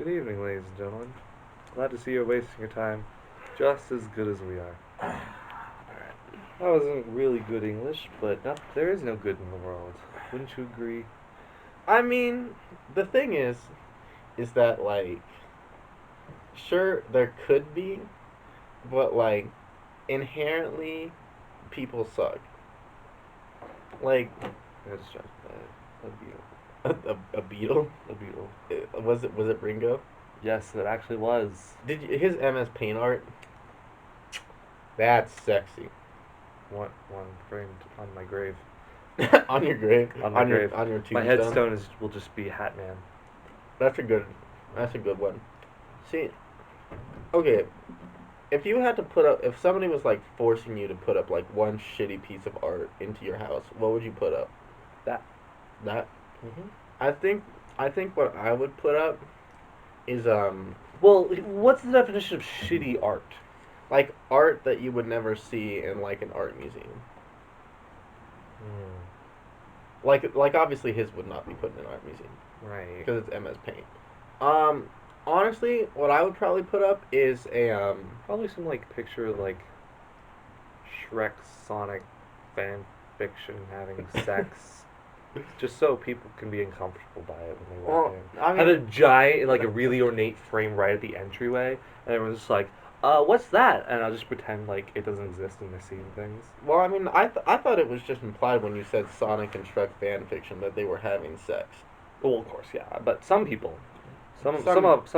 Good evening, ladies and gentlemen. Glad to see you're wasting your time just as good as we are. That wasn't really good English, but there is no good in the world. Wouldn't you agree? I mean, the thing is that sure there could be, but inherently, people suck. Like I got distracted by a beetle. a beetle. A beetle. Was it Ringo? Yes, it actually was. Did you, his MS Paint art? That's sexy. One framed on my grave. On your grave, On my grave. on your My tombstone. headstone will just be Hatman. That's a good. That's a good one. See, okay, if somebody was like forcing you to put up like one shitty piece of art into your house, what would you put up? That. That Mm-hmm. I think I think what I would put up is Well, what's the definition of shitty art? like art that you would never see in like an art museum. Hmm. Like obviously his would not be put in an art museum Right. because it's MS Paint. Um, Honestly, what I would probably put up is a Probably some picture Shrek Sonic fan fiction having sex, just so people can be uncomfortable by it when they walk well, in. I Have a mean, giant, a really ornate frame right at the entryway, and everyone's just like, what's that? And I'll just pretend like it doesn't exist and they're seeing things. I thought it was just implied when you said Sonic and Shrek fan fiction that they were having sex. Well, of course, yeah, but some people, Some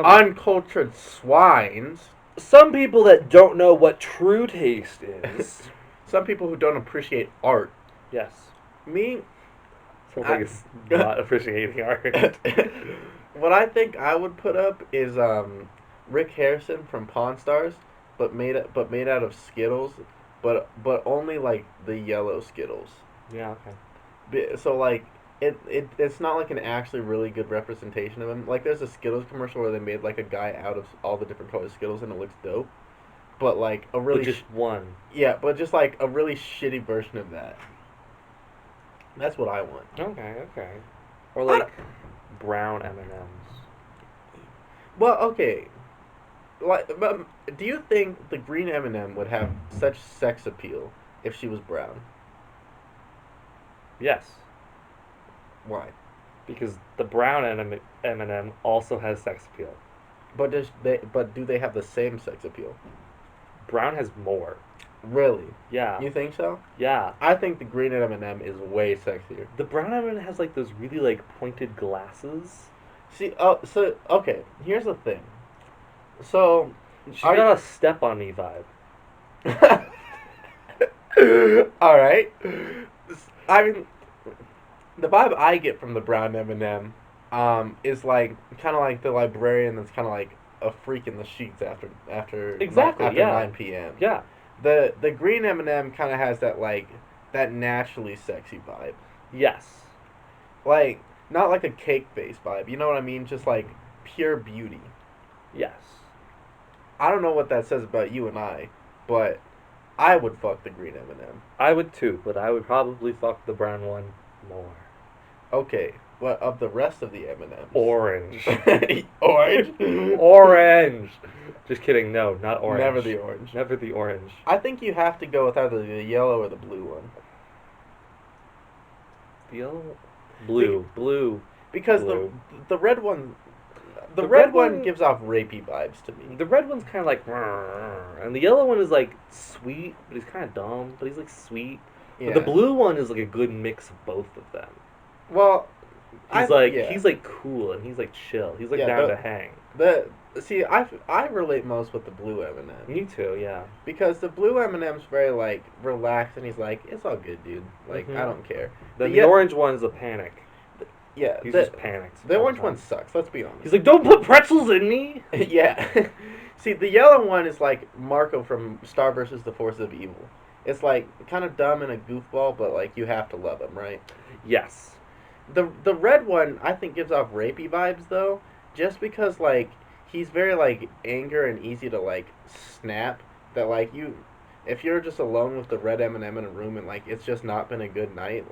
uncultured swines. some people that don't know what true taste is. Some people who don't appreciate art. Yes. Me, Sounds like I, it's not appreciating art. what I think I would put up is Rick Harrison from Pawn Stars, but made out of Skittles, but only like the yellow Skittles. Yeah, okay. So like it's not like an actually really good representation of him. Like there's a Skittles commercial where they made like a guy out of all the different colored Skittles and it looks dope. But like a But really just one. yeah, but just like a really shitty version of that. That's what I want. Okay, okay. Or I don't, brown M&Ms. well, okay. But do you think the green M&M would have such sex appeal if she was brown? Yes, Why? because the brown M&M also has sex appeal. But do they have the same sex appeal? Brown has more. Really? Yeah, You think so? yeah. I think the green M&M is way sexier. The brown M&M has those really pointed glasses. See, oh, so okay. Here's the thing. So, She's are got a step on me vibe. all right. I mean, the vibe I get from the brown M&M, is like kind of like the librarian that's kind of like a freak in the sheets Exactly. after Yeah. 9 p.m. Yeah. The green M&M kind of has that naturally sexy vibe, Yes. like not like a cake face vibe. You know what I mean? Just like pure beauty. Yes. I don't know what that says about you and I, but I would fuck the green M&M. I would too, but I would probably fuck the brown one more. Okay, what of the rest of the Orange. M&Ms? Orange. Orange. Just kidding. No, not Never orange. the orange. Never the orange. I think you have to go with either the yellow or the blue one. The yellow, Be- blue, because blue. the red one the The red red one one, gives off rapey vibes to me. the red one's kind of and the yellow one is sweet, but he's kind of dumb, but he's sweet. But the Yeah. blue one is a good mix of both of them. Well, He's yeah. he's cool and he's chill. He's Yeah, down to hang. the see I relate most with the blue M&M. Me too, yeah. Because the blue M&M's very relaxed and he's like, it's all good, dude. Like I Hmm. don't care. Then the orange one's a panic. Yeah, He's just panicked. the all orange the one time. sucks. Let's be honest. He's like, don't put pretzels in me. Yeah. See, the yellow one is like Marco from Star versus the Forces of Evil. It's like kind of dumb and a goofball, but like you have to love him, right? Yes. The red one I think gives off rapey vibes though, just because he's very anger and easy to snap. That if you're just alone with the red M&M in a room and it's just not been a good night,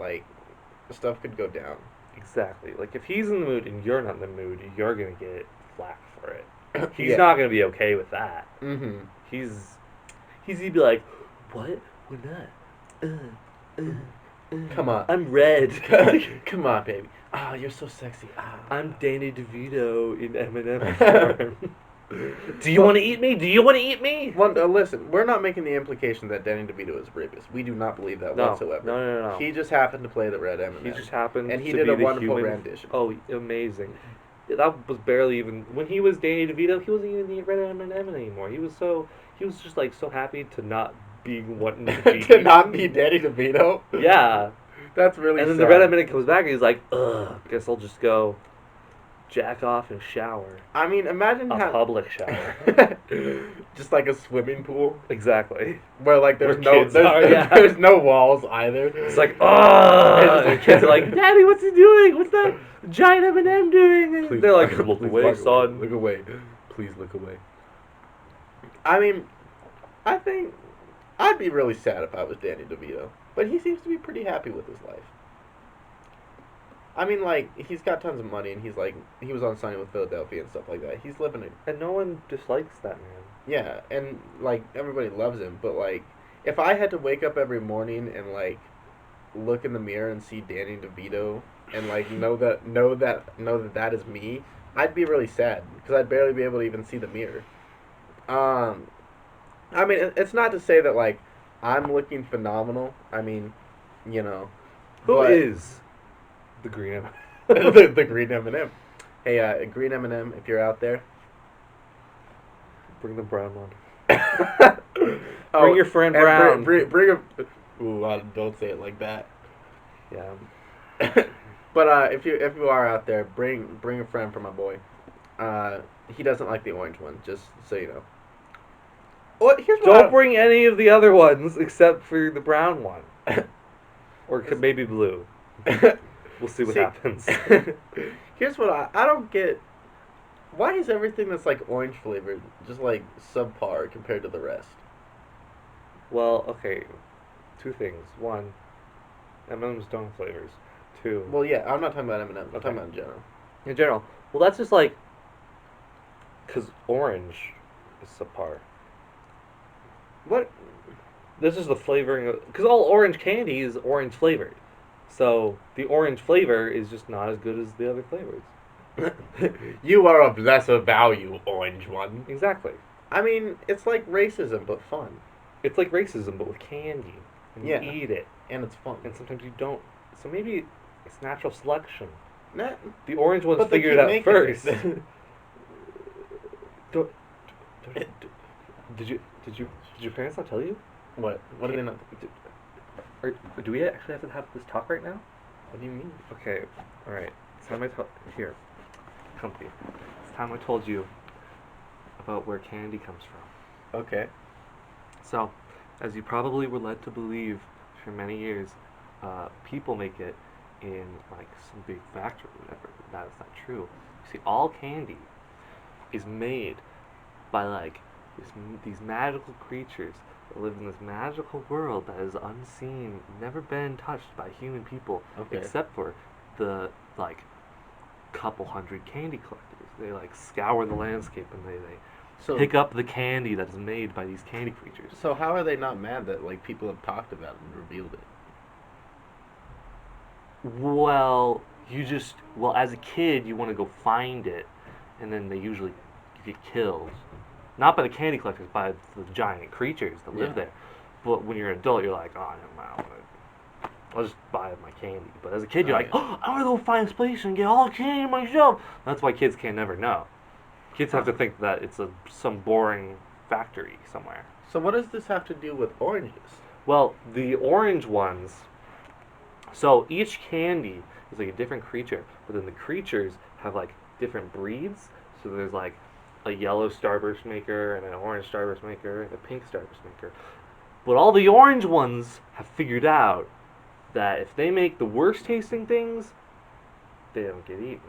stuff could go down. Exactly. If he's in the mood and you're not in the mood, you're gonna get flack for it. He's Yeah. not gonna be okay with that. Mm-hmm. He's gonna be like, what? We're not. Come on. I'm red. Come on, baby. Ah, you're so sexy. Ah. I'm Danny DeVito in MnM form. Do you want to eat me? Do you want to eat me? Well, listen, we're not making the implication that Danny DeVito is a rapist. We do not believe that whatsoever. No. He just happened to play the red M&M. He just happened and he to did be a the wonderful human. rendition. Oh, amazing. That was barely even when he was Danny DeVito. He wasn't even the red M&M anymore. He was just like so happy to not be wanting to be to not eaten. be Danny DeVito. Yeah, that's really. And then sad. the red M&M comes back and he's like, ugh. Guess I'll just go jack off and shower. I mean, imagine a public shower. just like a swimming pool. Exactly. Where like there's yeah. there's no walls either. It's like, oh, and kids are like, Daddy, what's he doing? What's that giant M&M doing? And Please, they're like, look away, son. Look away. Please look away. I mean, I think I'd be really sad if I was Danny DeVito, but he seems to be pretty happy with his life. I mean, like, he's got tons of money, and he's like, he was on Sunny with Philadelphia and stuff like that. He's living it. And no one dislikes that man. Yeah, and, like, everybody loves him, but, like, if I had to wake up every morning and, like, look in the mirror and see Danny DeVito and, like, know that is me, I'd be really sad, because I'd barely be able to even see the mirror. I mean, it's not to say that, like, I'm looking phenomenal. I mean, you know. Who is the green M&M? the green M&M. Hey, green M&M, if you're out there. Bring the brown one. Bring your friend Brown. Bring a... Ooh, don't say it like that. Yeah. But if you are out there, bring a friend for my boy. He doesn't like the orange one, just so you know. Don't bring any of the other ones except for the brown one. Or maybe blue. We'll see what happens. Here's what I don't get. Why is everything that's like orange flavored just like subpar compared to the rest? Well, okay. Two things. One, M&M's don't have flavors. Two. Well, yeah, I'm not talking about M&M. I'm talking about in general. In general. Well, that's just like... Because orange is subpar. What? This is the flavoring of... Because all orange candy is orange flavored. So, the orange flavor is just not as good as the other flavors. You are of lesser value, orange one. Exactly. I mean, it's like racism, but fun. It's like racism, but with candy. And you eat it. And it's fun. And sometimes you don't. So maybe it's natural selection. Nah. The orange ones figured it out first. Did your parents not tell you? What? What did they not? Do we actually have to have this talk right now? What do you mean? Okay, all right. It's time here, comfy. It's time I told you about where candy comes from. Okay. So, as you probably were led to believe for many years, people make it in like some big factory or whatever. That is not true. You see, all candy is made by like these magical creatures that live in this magical world that is unseen, never been touched by human people, except for the like couple hundred candy collectors. They like scour the landscape and they pick up the candy that is made by these candy creatures. So how are they not mad that like people have talked about it and revealed it? Well, as a kid you want to go find it, and then you get killed. Not by the candy collectors, by the giant creatures that live there. But when you're an adult, you're like, oh, never mind. I'll just buy my candy. But as a kid, you're like, oh, I want to go find this place and get all the candy myself. That's why kids can never know. Kids have to think that it's some boring factory somewhere. So what does this have to do with oranges? Well, the orange ones... So each candy is like a different creature, but then the creatures have like different breeds. So there's like a yellow starburst maker and an orange starburst maker and a pink starburst maker. But all the orange ones have figured out that if they make the worst tasting things, they don't get eaten.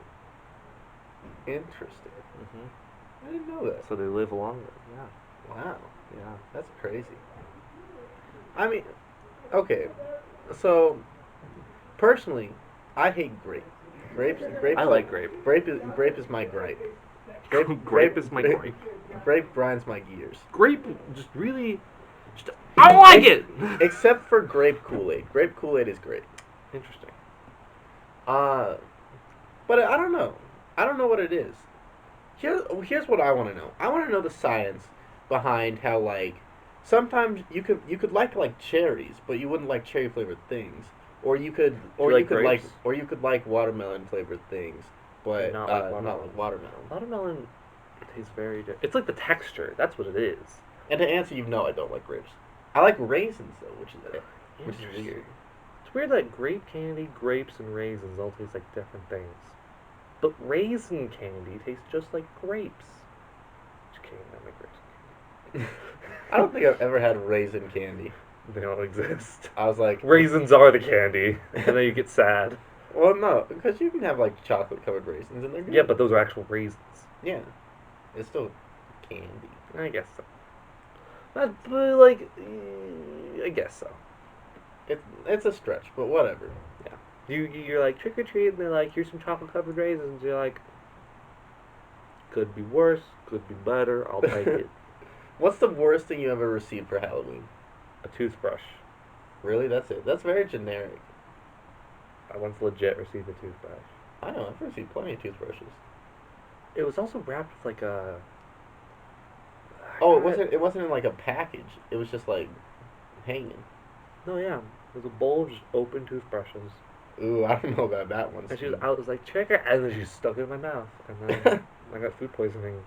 Interesting. Mm-hmm. I didn't know that. So they live longer. Yeah. Wow. Yeah. That's crazy. I mean, okay. So, personally, I hate grape. Grapes. I like grape. Grape is my gripe. Grape is my grape. Grape grinds my gears. Grape just really, I don't like it. Except for grape Kool-Aid. Grape Kool-Aid is great. Interesting. But I don't know. I don't know what it is. Here's what I want to know. I want to know the science behind how like sometimes you could like cherries, but you wouldn't like cherry flavored things, or you could grapes? like watermelon flavored things, but Not like not like watermelon. Watermelon tastes very different. It's like the texture. That's what it is. And to answer you, no, I don't like grapes. I like raisins though, which is Interesting. weird. It's weird that grape candy, grapes, and raisins all taste like different things. But raisin candy tastes just like grapes. Just kidding, not like grapes. I don't think I've ever had raisin candy. They don't exist. I was like, Raisins are the candy, and then you get sad. well, no, because you can have like chocolate covered raisins and they're good. Yeah, but those are actual raisins. Yeah, it's still candy. I guess so. But like, I guess so. It's a stretch, but whatever. Yeah. You're like trick or treat, and they're like, here's some chocolate covered raisins. You're like, could be worse, could be better. I'll take it. What's the worst thing you ever received for Halloween? A toothbrush. Really? That's it. That's very generic. I once legit received a toothbrush. I know. I've received plenty of toothbrushes. It was also wrapped with like a. Oh, it wasn't in like a package. It was just like hanging. No, yeah. It was a bowl of just open toothbrushes. Ooh, I don't know about that one. I was like, check it, and then she stuck it in my mouth, and then I got food poisoning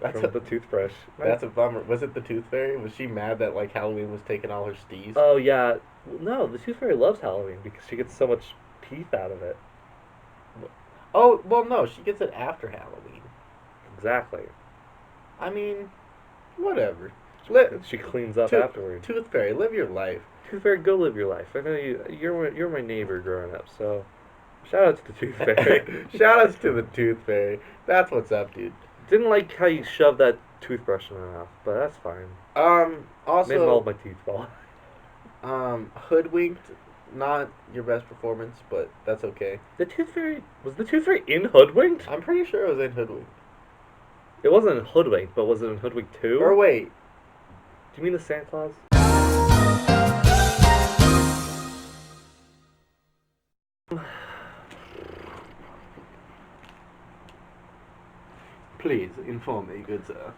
from the toothbrush. That's a bummer. Was it the Tooth Fairy? Was she mad that like Halloween was taking all her steez? Oh yeah, no, the Tooth Fairy loves Halloween because she gets so much teeth out of it. Oh well, no, she gets it after Halloween. Exactly. I mean, whatever. She cleans up afterwards. Tooth Fairy, live your life. Tooth Fairy, go live your life. I know you're my neighbor growing up, so shout out to the Tooth Fairy. Shout outs to the Tooth Fairy. That's what's up, dude. Didn't like how you shoved that toothbrush in my mouth, but that's fine. Also made all my teeth fall. Hoodwinked, not your best performance, but that's okay. The Tooth Fairy was the Tooth Fairy in Hoodwinked? I'm pretty sure it was in Hoodwinked. It wasn't in Hoodwinked, but was it in Hoodwinked 2? Or wait. Do you mean the Santa Claus? Please inform me, good sir.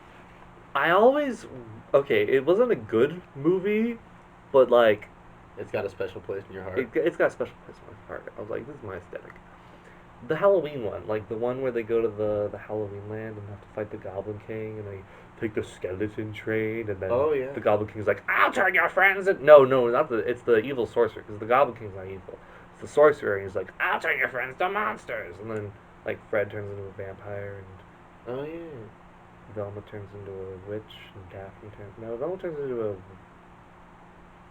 it wasn't a good movie, but like It's got a special place in your heart. it's got a special place in my heart. I was like, this is my aesthetic. The Halloween one, like the one where they go to the Halloween land and have to fight the Goblin King, and they take the skeleton train, and then the Goblin King's like, I'll turn your friends in. No, not it's the evil sorcerer, because the Goblin King's not evil. It's the sorcerer, and he's like, I'll turn your friends to monsters, and then like Fred turns into a vampire, and Oh yeah. Velma turns into a witch, and Velma turns into a.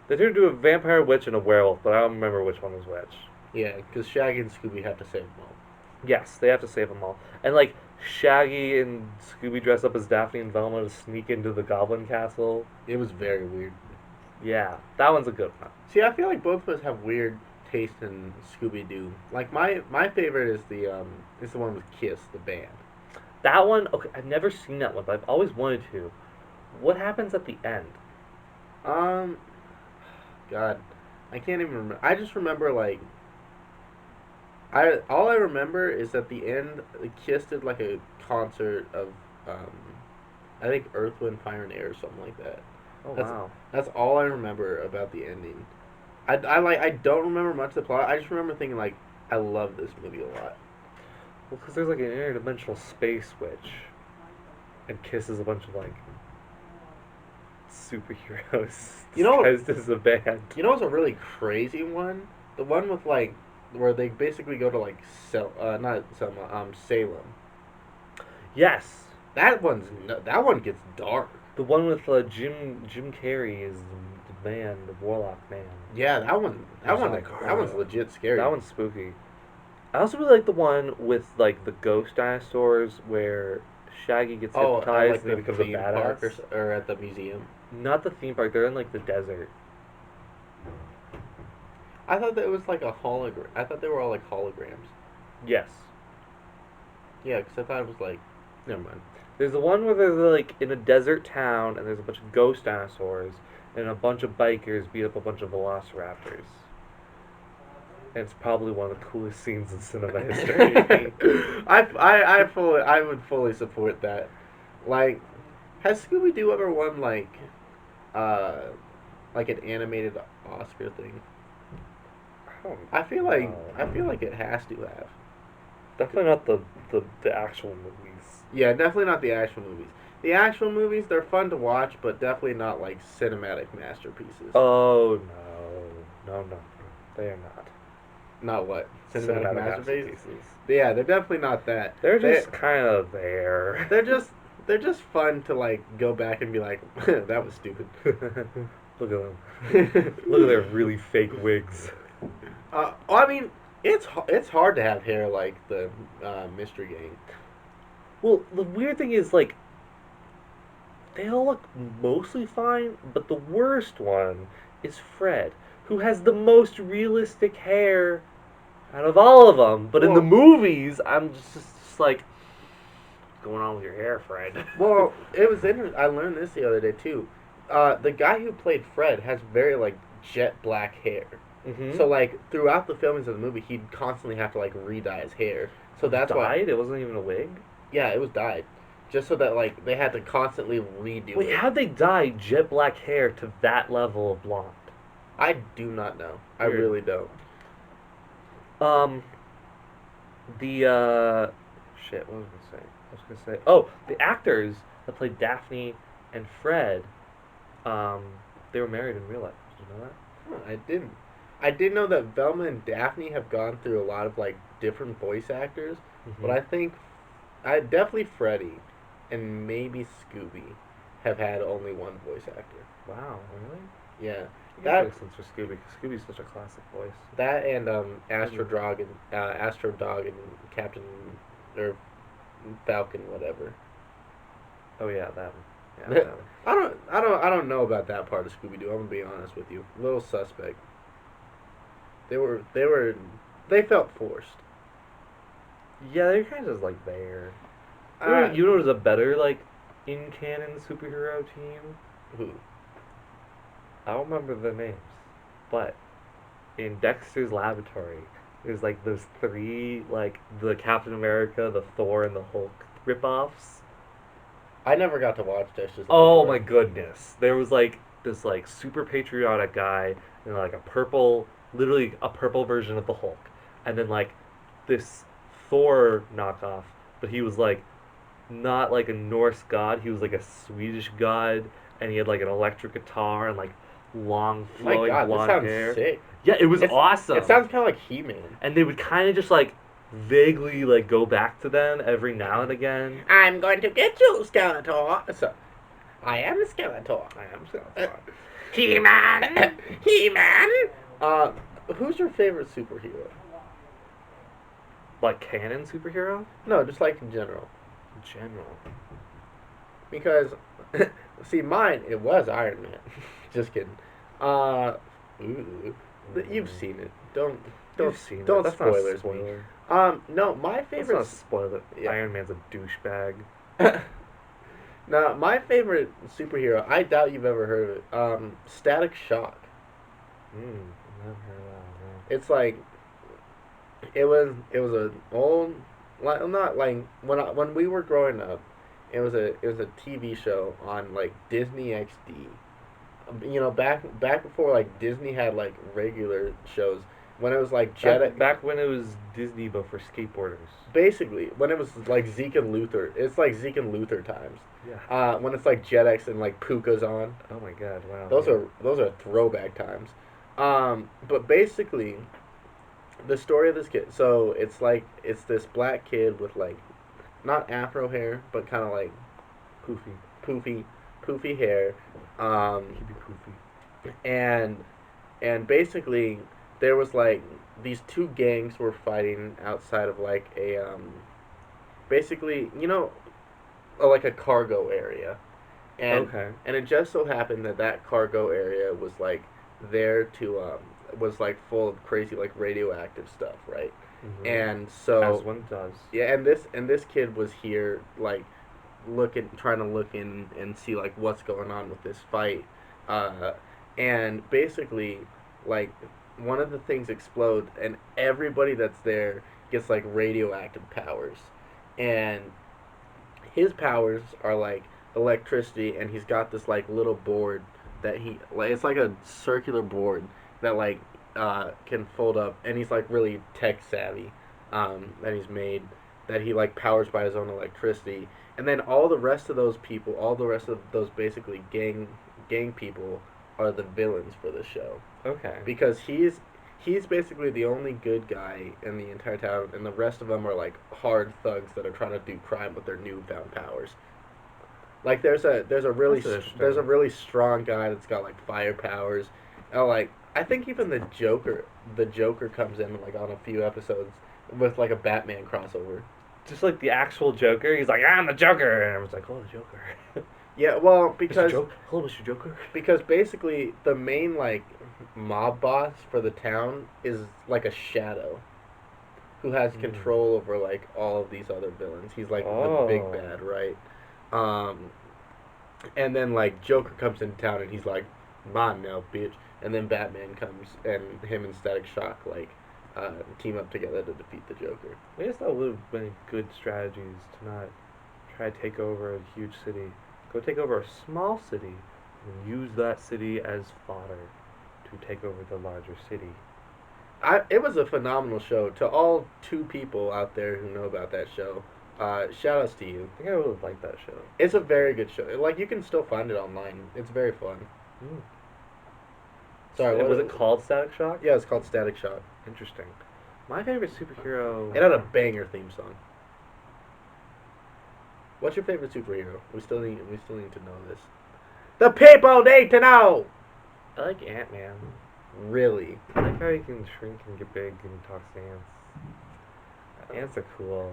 They turn into a vampire, witch, and a werewolf, but I don't remember which one was which. Yeah, because Shaggy and Scooby have to save them all. Yes, they have to save them all. And like Shaggy and Scooby dress up as Daphne and Velma to sneak into the Goblin Castle. It was very weird. Yeah, that one's a good one. See, I feel like both of us have weird taste in Scooby Doo. Like my favorite is the one with Kiss, the band. That one, okay, I've never seen that one, but I've always wanted to. What happens at the end? God, I can't even remember. I just remember like. All I remember is at the end, Kiss did like a concert of, I think Earth, Wind, Fire, and Air or something like that. Oh that's, wow. That's all I remember about the ending. I don't remember much of the plot. I just remember thinking like, I love this movie a lot. Well, because there's like an interdimensional space witch, and Kiss is a bunch of like superheroes disguised as a band. You know what's a really crazy one? The one with like. Where they basically go to like Salem. Yes, that one gets dark. The one with Jim Carrey is the man, the warlock man. Yeah, that one's legit scary. That one's spooky. I also really like the one with like the ghost dinosaurs where Shaggy gets hypnotized and becomes a badass. Park or at the museum. Not the theme park. They're in like the desert. I thought that it was like a hologram. I thought they were all like holograms. Yes. Yeah, because I thought it was like. Never mind. There's the one where they're like in a desert town and there's a bunch of ghost dinosaurs and a bunch of bikers beat up a bunch of velociraptors. And it's probably one of the coolest scenes in cinema history. I would fully support that. Like, has Scooby Doo ever won uh, like an animated Oscar thing? I feel like it has to have. Definitely not the actual movies. Yeah, definitely not the actual movies. The actual movies, they're fun to watch, but definitely not like cinematic masterpieces. Oh no, they are not Not what? Cinematic cinematic masterpieces? masterpieces. Yeah, they're definitely not that. They're just kind of there. They're just fun to like go back and be like, that was stupid. Look at them. Look at their really fake wigs. I mean, it's hard to have hair like the Mystery Gang. Well, the weird thing is like they all look mostly fine, but the worst one is Fred, who has the most realistic hair out of all of them. But in the Well- movies, I'm just like, what's going on with your hair, Fred? Well, it was interesting. I learned this the other day too. The guy who played Fred has very like jet black hair. Mm-hmm. So like throughout the filmings of the movie, he'd constantly have to like re-dye his hair. So that's died? why. It wasn't even a wig. Yeah, it was dyed, just so that like they had to constantly redo Wait, it. how'd they dye jet black hair to that level of blonde? I do not know. I Weird. really don't. Um, the shit. What was I gonna say? I was gonna say. Oh, the actors that played Daphne and Fred. Um, they were married in real life. Did you know that? Huh, I didn't. I did know that Velma and Daphne have gone through a lot of like different voice actors, but I think I definitely Freddy and maybe Scooby have had only one voice actor. Wow, really? Yeah, That that makes sense for Scooby because Scooby's such a classic voice. that and Astro Dog and Captain or Falcon, whatever. Oh yeah, that one. Yeah, that one. I don't know about that part of Scooby Doo. I'm gonna be honest with you. A little suspect. They felt forced. Yeah, they're kind of just like there. Uh, You know who's a better like in canon superhero team? Who? I don't remember the names, but in Dexter's Laboratory, there's like those three like the Captain America, the Thor, and the Hulk ripoffs. I never got to watch Dexter's Oh my Laboratory. goodness! There was like this like super patriotic guy and like a purple, literally a purple version of the Hulk, and then like this Thor knockoff, but he was like not like a Norse god. He was like a Swedish god, and he had like an electric guitar and like long My flowing God, this blonde sounds hair. sick. Yeah, it was awesome. It sounds kind of like He-Man. And they would kind of just like vaguely like go back to them every now and again. I'm going to get you, Skeletor. So, I am Skeletor. I am Skeletor. He-Man. He-Man. Who's your favorite superhero? Like canon superhero No, just like in general. in general. Because, see, mine, it was Iron Man. Just kidding. Ooh, you've seen it. Don't You've seen it. don't That's not a spoilers me. spoiler. No, my That's not favorite. a spoiler. Yeah. Iron Man's a douchebag. No, my favorite superhero. I doubt you've ever heard of it. Static Shock. I've never heard of It's like it was an old like not like when we were growing up. It was a TV show on like Disney XD. You know, back before like Disney had like regular shows, when it was like that. Back when it was Disney, but for skateboarders. basically when it was like Zeke and Luther. It's like Zeke and Luther times. Yeah. When it's like Jetix and like Puka's on. Oh my god! Wow. Those are throwback times. But basically, the story of this kid. So it's this black kid with like, not afro hair, but kind of like poofy. poofy hair. He'd be poofy. And basically there was like these two gangs were fighting outside of like a basically like a cargo area. And Okay. and it just so happened that cargo area was like there to was like full of crazy like radioactive stuff, right? Mhm. And so As one does. yeah, and this kid was here like trying to look in and see like what's going on with this fight, uh, and basically, like one of the things explodes, and everybody that's there gets like radioactive powers, and his powers are like electricity, and he's got this like little board that he like it's like a circular board that like can fold up, and he's like really tech savvy, that he's made that he like powers by his own electricity, and then all the rest of those people, all the rest of those basically gang people are the villains for the show Okay. because he's basically the only good guy in the entire town, and the rest of them are like hard thugs that are trying to do crime with their newfound powers. Like there's a really strong guy that's got like fire powers. And, like I think even the Joker comes in like on a few episodes with like a Batman crossover. Just like the actual Joker, he's like, I'm the Joker, and everyone's like, oh, the Joker. Yeah, well, Mr. Joker, hello, Mr. Joker. because basically the main like mob boss for the town is like a shadow who has control over like all of these other villains. He's like the big bad, right? Um, and then like Joker comes into town and he's like, "Mine now, bitch." And then Batman comes and him and Static Shock like team up together to defeat the Joker. I guess that would have been good strategies to not try to take over a huge city. Go take over a small city and use that city as fodder to take over the larger city. It was a phenomenal show. To all 2 people out there who know about that show, shout outs to you. I think I would have liked that show. It's a very good show. Like you can still find it online. It's very fun. Sorry, was it called Static Shock? Yeah, it's called Static Shock. Interesting. My favorite superhero. It had a banger theme song. What's your favorite superhero? We still need to know this. The people need to know. I like Ant-Man. Really? I like how he can shrink and get big and talk to ants. Ants are cool.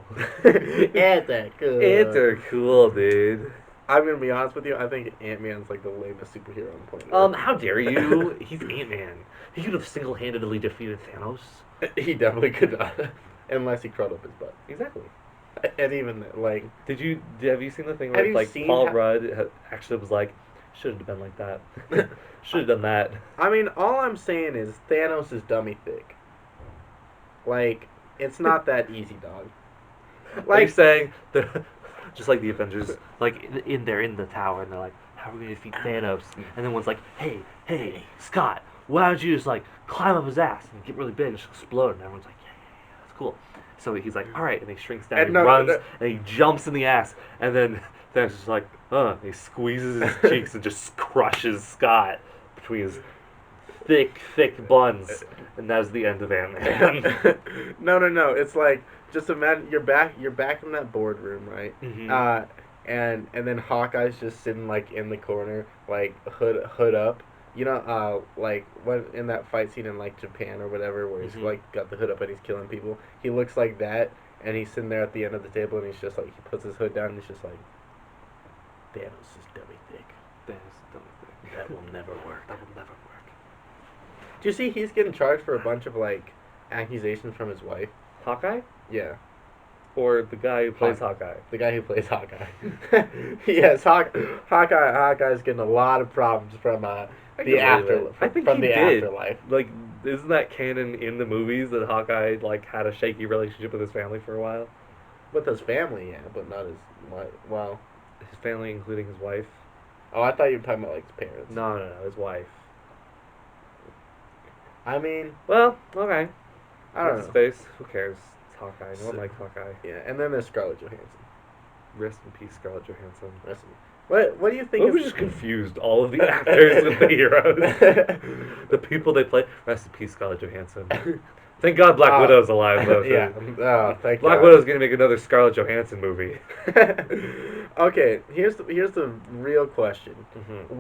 Ants are cool. Ants are cool, dude. I'm gonna be honest with you. I think Ant-Man's like the lamest superhero on the planet. How dare you? He's Ant-Man. He could have single-handedly defeated Thanos. He definitely could not, unless he crawled up his butt. Exactly. And even like, have you seen the thing where like Paul Rudd actually was like, should have been like that. Should have done that. I mean, all I'm saying is Thanos is dummy thick. Like, it's not that easy, dog. Like, are you saying just like the Avengers, like they're in the tower and they're like, how are we gonna defeat Thanos? And then one's like, hey, Scott, why don't you just like climb up his ass and get really big and just explode? And everyone's like, yeah, that's cool. So he's like, all right, and he shrinks down, and runs, and he jumps in the ass, and then Thanos is like, he squeezes his cheeks and just crushes Scott between his thick buns, and that's the end of Ant-Man. No. It's like, just imagine you're back in that boardroom, right? Mm-hmm. And then Hawkeye's just sitting like in the corner, like hood up. You know, like when in that fight scene in like Japan or whatever, where he's like got the hood up and he's killing people. He looks like that, and he's sitting there at the end of the table, and he's just like he puts his hood down, and he's just like, Thanos is dummy thick. Thanos is dummy thick. That will never work. That will never work. Do you see he's getting charged for a bunch of like accusations from his wife? Hawkeye? Yeah. Or the guy who plays Hawkeye? The guy who plays Hawkeye. Yes, Hawkeye's getting a lot of problems from the afterlife. I think from he the did. afterlife. Like, isn't that canon in the movies that Hawkeye like had a shaky relationship with his family for a while? With his family, yeah, but not his wife. Well, his family, including his wife. Oh, I thought you were talking about like his parents. No, his wife. I mean, well, okay. I don't know. His face. Who cares? It's Hawkeye. No one likes Hawkeye. Yeah, and then there's Scarlett Johansson. Rest in peace, Scarlett Johansson. Rest in What do you think? We just confused all of the actors with the heroes. The people they play. Rest in peace, Scarlett Johansson. Thank God Black Widow's alive, though. Yeah. Thank Black God. Widow's gonna make another Scarlett Johansson movie. Okay, here's the real question. Mm-hmm.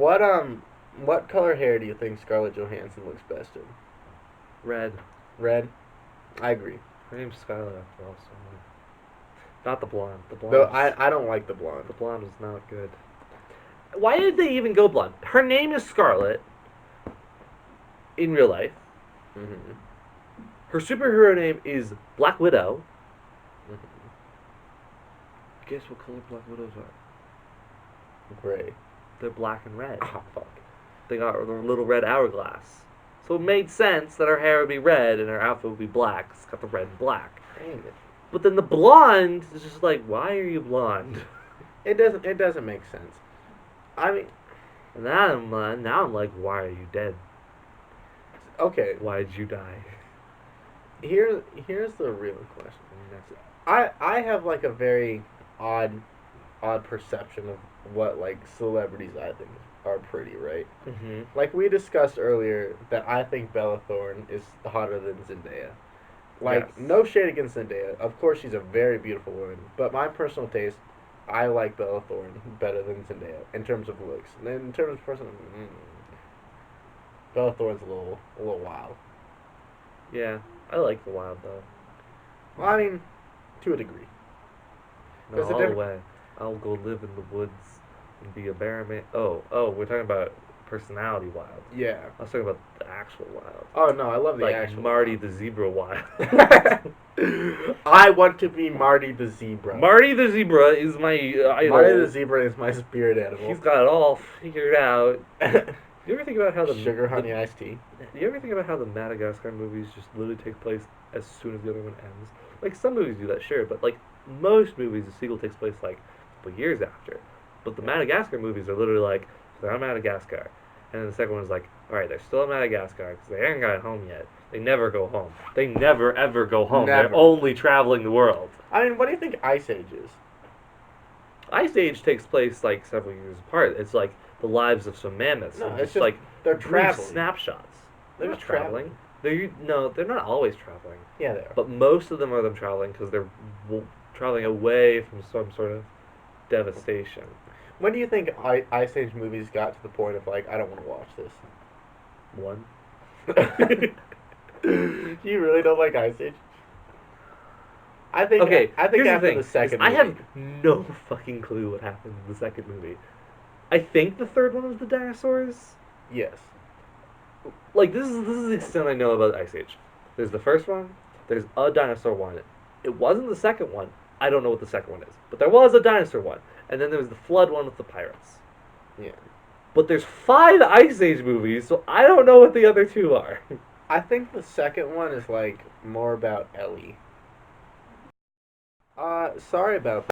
What color hair do you think Scarlett Johansson looks best in? Red. Red. I agree. Her name's Scarlett after all. So not the blonde. The blonde. No, I don't like the blonde. The blonde is not good. Why did they even go blonde? Her name is Scarlett. In real life. Mm-hmm. Her superhero name is Black Widow. Mm-hmm. Guess what color Black Widows are? Gray. They're black and red. Ah, fuck. They got their little red hourglass. So it made sense that her hair would be red and her outfit would be black. It's got the red and black. Dang it. But then the blonde is just like, why are you blonde? It doesn't make sense. I mean, And now I'm like, why are you dead? okay. Why did you die? Here's the real question. I have like a very odd perception of what like celebrities I think are pretty, right? Mm-hmm. Like we discussed earlier that I think Bella Thorne is hotter than Zendaya. Like Yes. no shade against Zendaya. Of course she's a very beautiful woman, but my personal taste, I like Bella Thorne better than Zendaya in terms of looks. And then in terms of personal, Bella Thorne's a little wild. Yeah, I like the wild though. Well, I mean, to a degree. No, There's a all the diff- way. I'll go live in the woods and be a bear man. We're talking about personality wild. Yeah. I was talking about the actual wild. Oh no, I love the Like actual Marty wild. the zebra wild. I want to be Marty the zebra. Marty the zebra is my idol. Marty the zebra is my spirit animal. He's got it all figured out. You ever think about how Sugar honey iced tea. you ever think about how the Madagascar movies just literally take place as soon as the other one ends? Like some movies do that, sure, but like most movies, the sequel takes place like a couple years after. But the Madagascar movies are literally like they're on Madagascar, and then the second one is like, all right, they're still in Madagascar because they haven't got home yet. They never go home. They never ever go home. Never. They're only traveling the world. I mean, what do you think Ice Age is? Ice Age takes place like several years apart. It's like the lives of some mammoths. No, and it's just just like they're brief traveling. snapshots. They're not just traveling. They're not always traveling. Yeah, they are. But most of them are them traveling because they're traveling away from some sort of devastation. When do you think Ice Age movies got to the point of like, I don't want to watch this? One. You really don't like Ice Age? I think Okay, I think here's after the thing. the second I movie, have no fucking clue what happened in the second movie. I think the third one was the dinosaurs. yes. Like this is the extent I know about Ice Age. There's the first one. There's a dinosaur one. It wasn't the second one. I don't know what the second one is, but there was a dinosaur one, and then there was the flood one with the pirates. Yeah. But there's 5 Ice Age movies, so I don't know what the other 2 are. I think the second one is like more about Ellie. Sorry about